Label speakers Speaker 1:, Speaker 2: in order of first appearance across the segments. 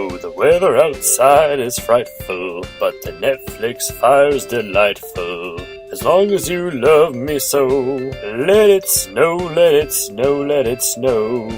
Speaker 1: Oh, the weather outside is frightful, but the Netflix fire's delightful. As long as you love me so, let it snow, let it snow, let it snow.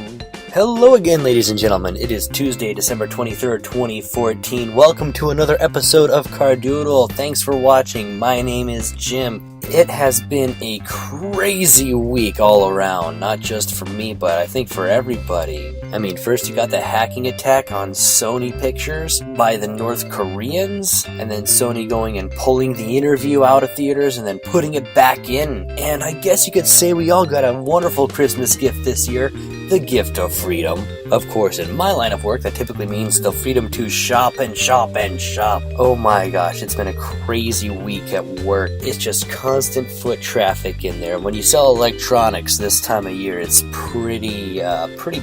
Speaker 2: Hello again, ladies and gentlemen. It is Tuesday, December 23rd, 2014. Welcome to another episode of Cardoodle. Thanks for watching. My name is Jim. It has been a crazy week all around, not just for me, but I think for everybody. I mean, first you got the hacking attack on Sony Pictures by the North Koreans, and then Sony going and pulling the interview out of theaters and then putting it back in. And I guess you could say we all got a wonderful Christmas gift this year. The gift of freedom. Of course, in my line of work, that typically means the freedom to shop and shop and shop. Oh my gosh, it's been a crazy week at work. It's just constant foot traffic in there. When you sell electronics this time of year, it's pretty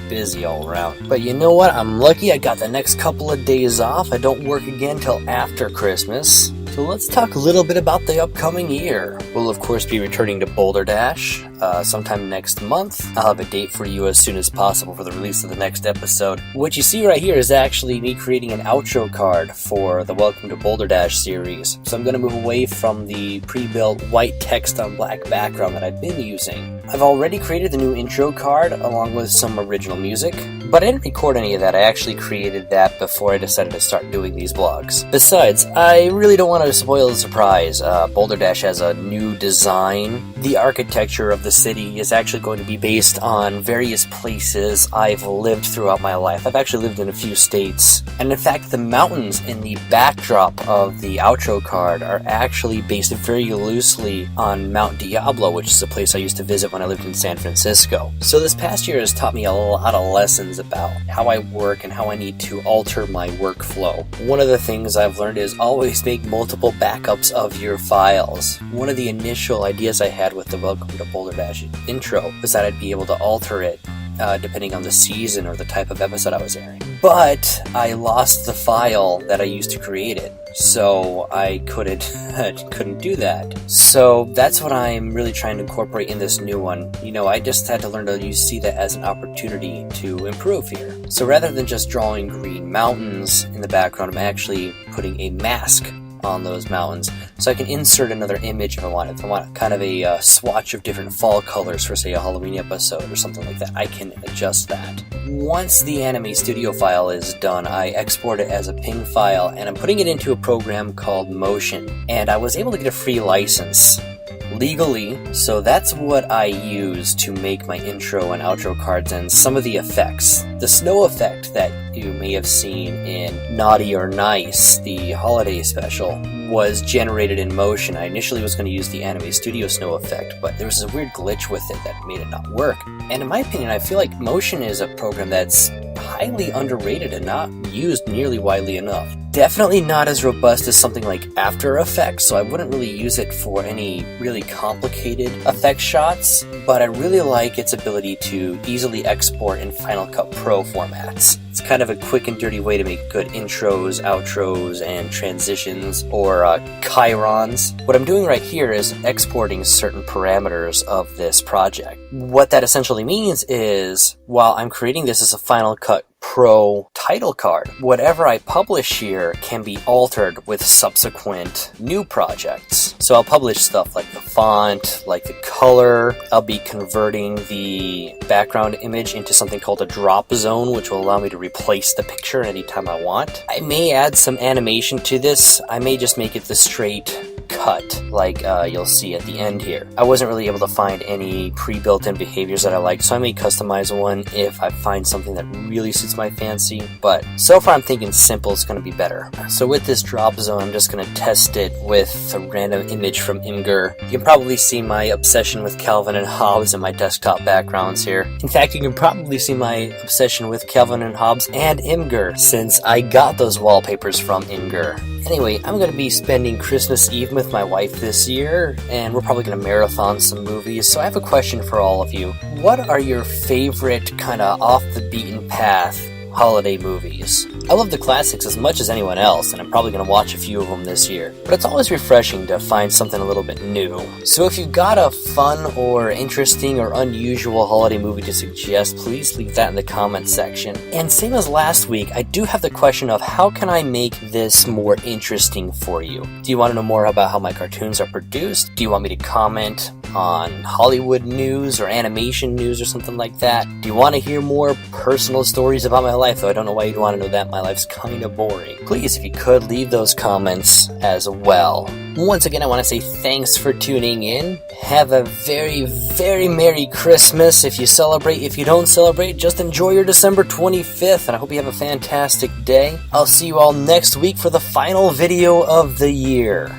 Speaker 2: busy all around. But you know what? I'm lucky I got the next couple of days off. I don't work again till after Christmas. So let's talk a little bit about the upcoming year. We'll of course be returning to Boulder Dash sometime next month. I'll have a date for you as soon as possible for the release of the next episode. What you see right here is actually me creating an outro card for the Welcome to Boulder Dash series. So I'm going to move away from the pre-built white text on black background that I've been using. I've already created the new intro card along with some original music, but I didn't record any of that. I actually created that before I decided to start doing these vlogs. Besides, I really don't want to spoil the surprise. Boulder Dash has a new design. The architecture of the city is actually going to be based on various places I've lived throughout my life. I've actually lived in a few states, and in fact the mountains in the backdrop of the outro card are actually based very loosely on Mount Diablo, which is a place I used to visit when I lived in San Francisco. So this past year has taught me a lot of lessons about how I work and how I need to alter my workflow. One of the things I've learned is always make multiple backups of your files. One of the initial ideas I had with the Welcome to Boulder Dash intro was that I'd be able to alter it depending on the season or the type of episode I was airing. But I lost the file that I used to create it, so I couldn't do that. So that's what I'm really trying to incorporate in this new one. You know, I just had to learn to see that as an opportunity to improve here. So rather than just drawing green mountains in the background, I'm actually putting a mask on those mountains, so I can insert another image if I want. If I want kind of a swatch of different fall colors for, say, a Halloween episode or something like that, I can adjust that. Once the Anime Studio file is done, I export it as a PNG file, and I'm putting it into a program called Motion, and I was able to get a free license legally, so that's what I use to make my intro and outro cards and some of the effects. The snow effect that you may have seen in Naughty or Nice, the holiday special, was generated in Motion. I initially was going to use the Anime Studio snow effect, but there was a weird glitch with it that made it not work. And in my opinion, I feel like Motion is a program that's highly underrated and not used nearly widely enough. Definitely not as robust as something like After Effects, so I wouldn't really use it for any really complicated effect shots, but I really like its ability to easily export in Final Cut Pro formats. It's kind of a quick and dirty way to make good intros, outros, and transitions, or chyrons. What I'm doing right here is exporting certain parameters of this project. What that essentially means is, while I'm creating this as a Final Cut Pro title card, whatever I publish here can be altered with subsequent new projects. So I'll publish stuff like the font, like the color. I'll be converting the background image into something called a drop zone, which will allow me to replace the picture anytime I want. I may add some animation to this. I may just make it the straight cut, like you'll see at the end here. I wasn't really able to find any pre-built-in behaviors that I liked, so I may customize one if I find something that really suits my fancy, but so far I'm thinking simple is going to be better. So with this drop zone, I'm just going to test it with a random image from Imgur. You can probably see my obsession with Calvin and Hobbes in my desktop backgrounds here. In fact, you can probably see my obsession with Calvin and Hobbes and Imgur, since I got those wallpapers from Imgur. Anyway, I'm going to be spending Christmas Eve with my wife this year, and we're probably going to marathon some movies, so I have a question for all of you. What are your favorite kind of off the beaten path holiday movies. I love the classics as much as anyone else, and I'm probably going to watch a few of them this year. But it's always refreshing to find something a little bit new. So if you've got a fun or interesting or unusual holiday movie to suggest, please leave that in the comments section. And same as last week, I do have the question of how can I make this more interesting for you? Do you want to know more about how my cartoons are produced? Do you want me to comment on Hollywood news or animation news or something like that? Do you want to hear more personal stories about my life? Though I don't know why you'd want to know that. My life's kind of boring. Please, if you could, leave those comments as well. Once again, I want to say thanks for tuning in. Have a very, very Merry Christmas if you celebrate. If you don't celebrate, just enjoy your December 25th, and I hope you have a fantastic day. I'll see you all next week for the final video of the year.